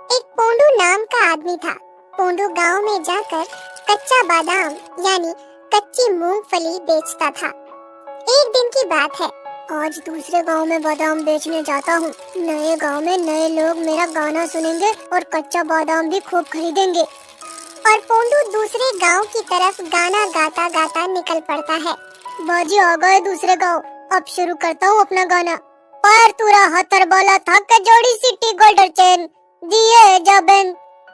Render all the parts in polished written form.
एक पोंडू नाम का आदमी था। पोंडू गांव में जाकर कच्चा बादाम यानी कच्ची मूंगफली बेचता था। एक दिन की बात है, आज दूसरे गांव में बादाम बेचने जाता हूँ। नए गांव में नए लोग मेरा गाना सुनेंगे और कच्चा बादाम भी खूब खरीदेंगे। और पोंडू दूसरे गांव की तरफ गाना गाता गाता निकल पड़ता है। बाजी आ गए दूसरे गांव, अब शुरू करता हूँ अपना गाना। पैर तुरा हतर बोला था के जोड़ी सिटी गोल्डर चेन दिए जबेन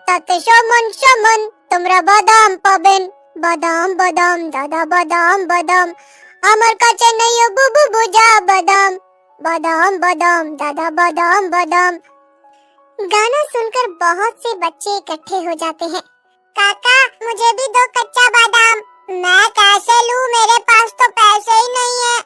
ताते शमन शमन तुमरा बादाम पाबेन। बादाम बादाम दादा बादाम बादाम अमर का चेन्नई बुबु बुजा बादाम। बादाम बादाम दादा बादाम बादाम। गाना सुनकर बहुत से बच्चे इकट्ठे हो जाते हैं। काका मुझे भी दो कच्चा बादाम। मैं कैसे लूं, मेरे पास तो पैसे ही नहीं है।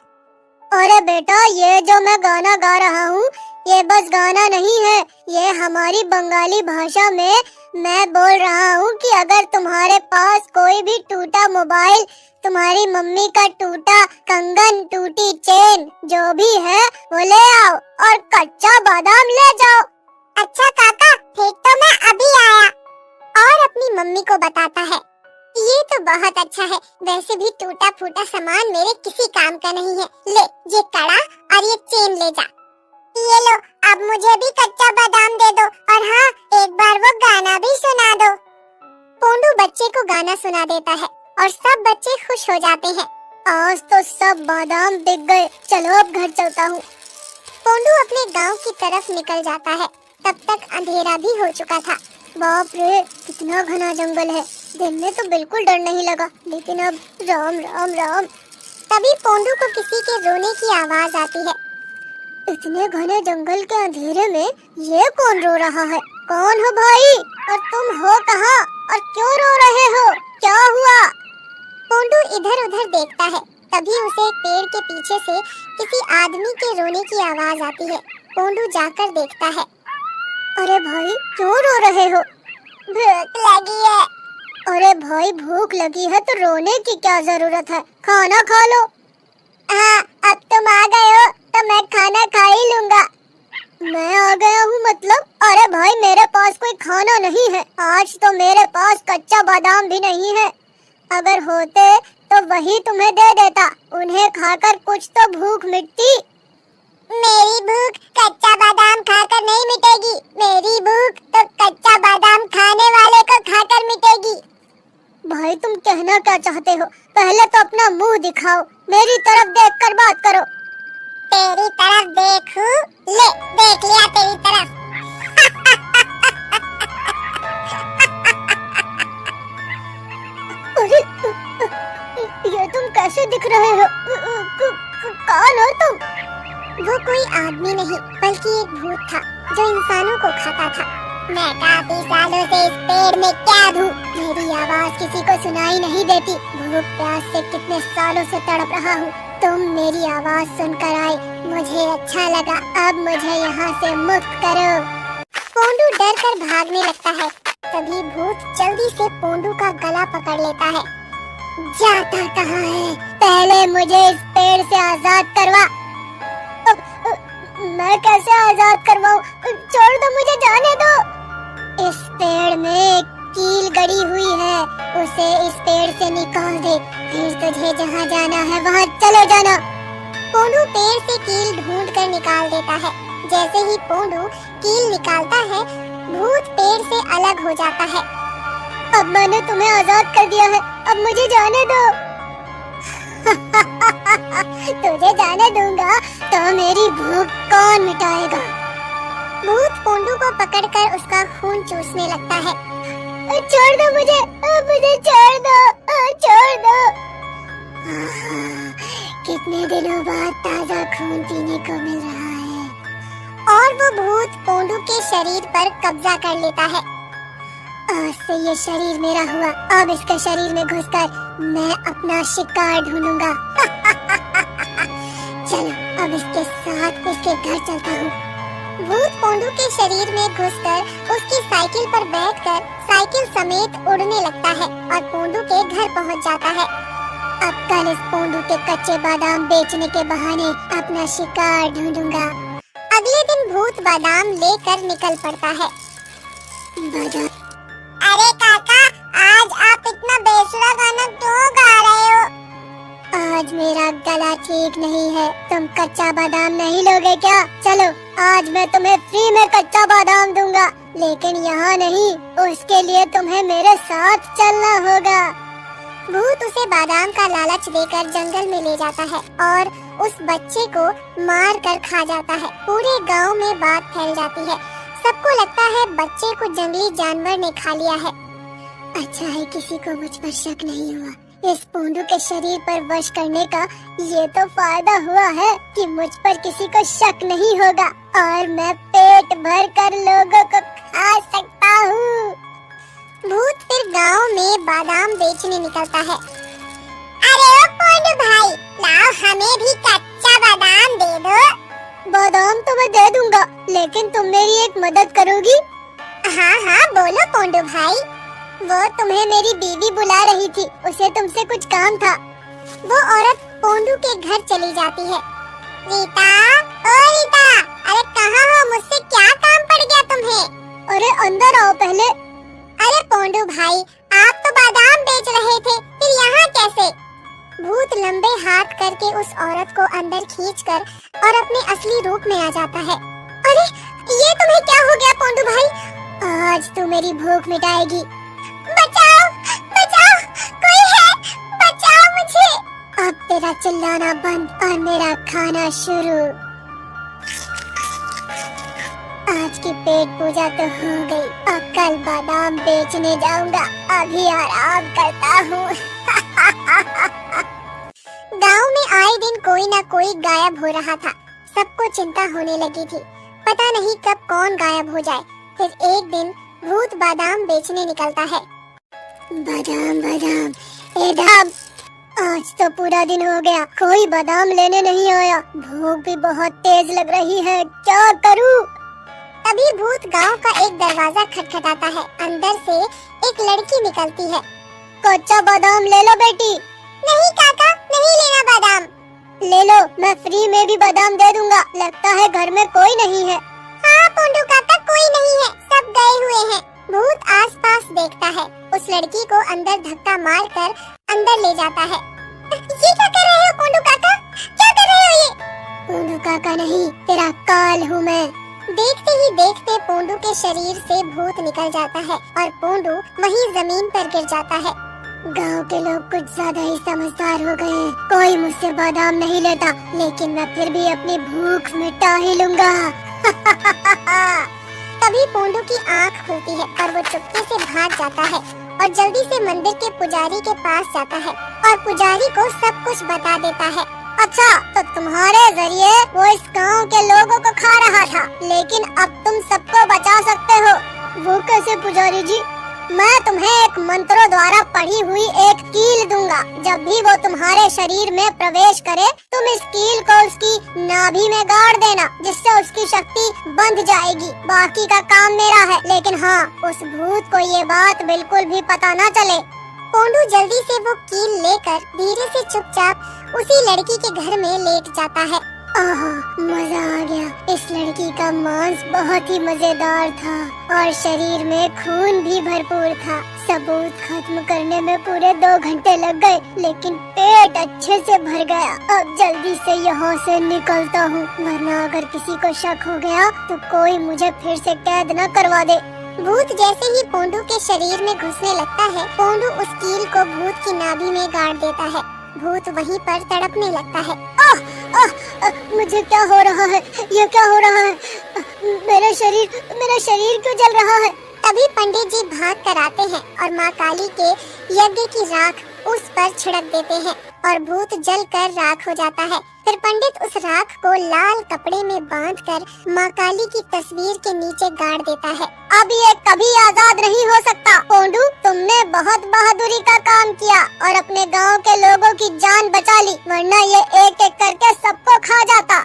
अरे बेटा, ये जो मैं गाना गा रहा हूँ ये बस गाना नहीं है, ये हमारी बंगाली भाषा में मैं बोल रहा हूँ कि अगर तुम्हारे पास कोई भी टूटा मोबाइल, तुम्हारी मम्मी का टूटा कंगन, टूटी चेन जो भी है वो ले आओ और कच्चा बादाम ले जाओ। अच्छा काका, ठीक तो मैं अभी आया। और अपनी मम्मी को बताता है, ये तो बहुत अच्छा है, वैसे भी टूटा फूटा सामान मेरे किसी काम का नहीं है। ले ये कड़ा और ये चेन ले जा। ये लो, अब मुझे भी कच्चा बादाम दे दो और हाँ, एक बार वो गाना भी सुना दो। पोंडू बच्चे को गाना सुना देता है और सब बच्चे खुश हो जाते हैं। आज तो सब बादाम बिक गए, चलो अब घर चलता हूँ। पोंडू अपने गांव की तरफ निकल जाता है। तब तक अंधेरा भी हो चुका था। बाप रे, कितना घना जंगल है। दिन में तो बिल्कुल डर नहीं लगा, लेकिन अब राम राम राम। तभी पोंडू को किसी के रोने की आवाज आती है। इतने घने जंगल के अंधेरे में ये कौन रो रहा है? कौन हो भाई, और तुम हो कहाँ और क्यों रो रहे हो? क्या हुआ? पोंडू इधर उधर देखता है। तभी उसे एक पेड़ के पीछे से किसी आदमी के रोने की आवाज आती है। पोंडू जाकर देखता है। अरे भाई, क्यों रो रहे हो? भूख लगी है। अरे भाई, भूख लगी है तो रोने की क्या जरूरत है, खाना खा लो। हाँ, अब तुम आ गए हो तो मैं खाना खा ही लूंगा। मैं आ गया हूँ मतलब? अरे भाई, मेरे पास कोई खाना नहीं है। आज तो मेरे पास कच्चा बादाम भी नहीं है। अगर होते तो वही तुम्हें दे देता, उन्हें खाकर कुछ तो भूख मिटती। मेरी भूख कच्चा बादाम खाकर नहीं मिटेगी। मेरी भूख तो कच्चा बादाम खाने वाले को खाकर मिटेगी। भाई, तुम कहना क्या चाहते हो? पहले तो अपना मुंह दिखाओ, मेरी तरफ देखकर बात करो। तेरी तरफ देखूं? ले, देख लिया तेरी तरफ। ये तुम कैसे दिख रहे हो? कौन हो तुम? वो कोई आदमी नहीं बल्कि एक भूत था जो इंसानों को खाता था। मैं काफी सालों से इस पेड़ में कैद हूँ। मेरी आवाज किसी को सुनाई नहीं देती। भूख प्यास से कितने सालों से तड़प रहा हूँ। तुम मेरी आवाज सुनकर आए, मुझे अच्छा लगा। अब मुझे यहाँ से मुक्त करो। पोंडू डर कर भागने लगता है। तभी भूत जल्दी से पोंडू का गला पकड़ लेता है। जाता कहाँ है? पहले मुझे इस पेड़ से आजाद करवा। मैं कैसे आजाद करवाऊं? छोड़ दो, मुझे जाने दो। इस पेड़ में एक कील गड़ी हुई है, उसे इस पेड़ से निकाल दे, फिर तुझे जहाँ जाना है वहाँ चले जाना। पोंडू पेड़ से कील ढूंढ कर निकाल देता है। जैसे ही पोंडू कील निकालता है, भूत पेड़ से अलग हो जाता है। अब मैंने तुम्हें आजाद कर दिया है, अब मुझे जाने दो। तुझे जाने दूंगा तो मेरी भूख कौन मिटाएगा? भूत पोंडू को पकड़कर उसका खून चूसने लगता है। छोड़ दो मुझे, मुझे छोड़ दो, छोड़ दो। कितने दिनों बाद ताजा खून पीने को मिल रहा है। और वो भूत पोंडू के शरीर पर कब्जा कर लेता है। आज से ये शरीर मेरा हुआ, अब इसके शरीर में घुसकर मैं अपना शिकार ढूंढूंगा। चलो, अब इसके साथ इसके घर चलता हूँ। भूत पोंडू के शरीर में घुसकर उसकी साइकिल पर बैठकर साइकिल समेत उड़ने लगता है और पोंडू के घर पहुँच जाता है। अब कल इस पोंडू के कच्चे बादाम बेचने के बहाने अपना शिकार ढूंढूंगा। अगले दिन भूत बादाम लेकर निकल पड़ता है। बादाम। अरे काका, आज आप इतना बेसुरा गाना क्यों गा रहे हो? आज मेरा गला ठीक नहीं है। तुम कच्चा बादाम नहीं लोगे क्या? चलो, आज मैं तुम्हें फ्री में कच्चा बादाम दूंगा, लेकिन यहाँ नहीं, उसके लिए तुम्हें मेरे साथ चलना होगा। भूत उसे बादाम का लालच देकर जंगल में ले जाता है और उस बच्चे को मार कर खा जाता है। पूरे गांव में बात फैल जाती है। सबको लगता है बच्चे को जंगली जानवर ने खा लिया है। अच्छा है किसी को मुझ पर शक नहीं हुआ। इस पोंडू के शरीर पर वश करने का ये तो फायदा हुआ है कि मुझ पर किसी को शक नहीं होगा और मैं पेट भर कर लोगों को खा सकता हूँ। भूत फिर गांव में बादाम बेचने निकलता है। अरे ओ पोंडू भाई, लाओ हमें भी कच्चा बादाम दे दो। बादाम तो मैं दे दूंगा, लेकिन तुम मेरी एक मदद करोगी? हाँ हाँ बोलो पोंडू भाई। वो तुम्हें मेरी बीवी बुला रही थी, उसे तुमसे कुछ काम था। वो औरत पोंडू के घर चली जाती है। रीता, ओ रीता, अरे कहाँ हो? मुझसे क्या काम पड़ गया तुम्हें? अरे अंदर आओ पहले। अरे पोंडू भाई, आप तो बादाम बेच रहे थे, फिर यहाँ कैसे? भूत लंबे हाथ करके उस औरत को अंदर खींचकर और अपने असली रूप में आ जाता है। अरे ये तुम्हें क्या हो गया पोंडू भाई? आज तू मेरी भूख मिटाएगी। बचाओ, बचाओ, कोई है, बचाओ मुझे। अब तेरा चिल्लाना बंद और मेरा खाना शुरू। आज की पेट पूजा तो हो गई, अब कल बादाम बेचने जाऊंगा। अभी आराम करता हूँ। गांव में आए दिन कोई ना कोई गायब हो रहा था। सबको चिंता होने लगी थी, पता नहीं कब कौन गायब हो जाए। फिर एक दिन भूत बादाम बेचने निकलता है। बादाम बादाम, ए दाम, आज तो पूरा दिन हो गया, कोई बादाम लेने नहीं आया। भूख भी बहुत तेज लग रही है, क्या करूँ? तभी भूत गांव का एक दरवाजा खटखटाता है। अंदर से एक लड़की निकलती है। कच्चा बादाम ले लो बेटी। नहीं काका, नहीं लेना बादाम। ले लो, मैं फ्री में भी बादाम दे दूंगा। लगता है घर में कोई नहीं है। हाँ पोंडू काका, कोई नहीं है, सब गए हुए हैं। भूत आसपास देखता है, उस लड़की को अंदर धक्का मारकर अंदर ले जाता है। ये क्या कर रहे हो पोंडू काका? क्या कर रहे हो ये? पोंडू काका नहीं, तेरा काल हूँ मैं। देखते ही देखते पोंडू के शरीर से भूत निकल जाता है और पोंडू वहीं जमीन पर गिर जाता है। गांव के लोग कुछ ज्यादा ही समझदार हो गए हैं। कोई मुझसे बादाम नहीं लेता, लेकिन मैं फिर भी अपनी भूख मिटा ही लूंगा। तभी पोंडू की आँख खुलती है और वो चुपके से भाग जाता है और जल्दी से मंदिर के पुजारी के पास जाता है और पुजारी को सब कुछ बता देता है। अच्छा, तो तुम्हारे जरिए वो इस गांव के लोगों को खा रहा था, लेकिन अब तुम सबको बचा सकते हो। वो कैसे पुजारी जी? मैं तुम्हें एक मंत्रों द्वारा पढ़ी हुई एक कील दूंगा। जब भी वो तुम्हारे शरीर में प्रवेश करे, तुम इस कील को उसकी नाभि में गाड़ देना, जिससे उसकी शक्ति बंध जाएगी। बाकी का काम मेरा है, लेकिन हाँ, उस भूत को ये बात बिल्कुल भी पता न चले। पोंडू जल्दी से वो कील लेकर धीरे से चुपचाप उसी लड़की के घर में लेट जाता है। आहा, मजा आ गया। इस लड़की का मांस बहुत ही मजेदार था और शरीर में खून भी भरपूर था। सबूत खत्म करने में पूरे 2 घंटे लग गए, लेकिन पेट अच्छे से भर गया। अब जल्दी से यहाँ से निकलता हूँ, वरना अगर किसी को शक हो गया तो कोई मुझे फिर से कैद न करवा दे। भूत जैसे ही पोंडू के शरीर में घुसने लगता है, पोंडू उस कील को भूत की नाभि में गाड़ देता है। भूत वहीं पर तड़पने लगता है। मुझे क्या हो रहा है? ये क्या हो रहा है? मेरा शरीर क्यों जल रहा है? तभी पंडित जी भाग कर आते हैं और माँ काली के यज्ञ की राख उस पर छिड़क देते हैं और भूत जल कर राख हो जाता है। फिर पंडित उस राख को लाल कपड़े में बांधकर माँ काली की तस्वीर के नीचे गाड़ देता है। अब ये कभी आजाद नहीं हो सकता। पोंडू, तुमने बहुत बहादुरी का काम किया और अपने गांव के लोगों की जान बचा ली, वरना ये एक एक करके सबको खा जाता।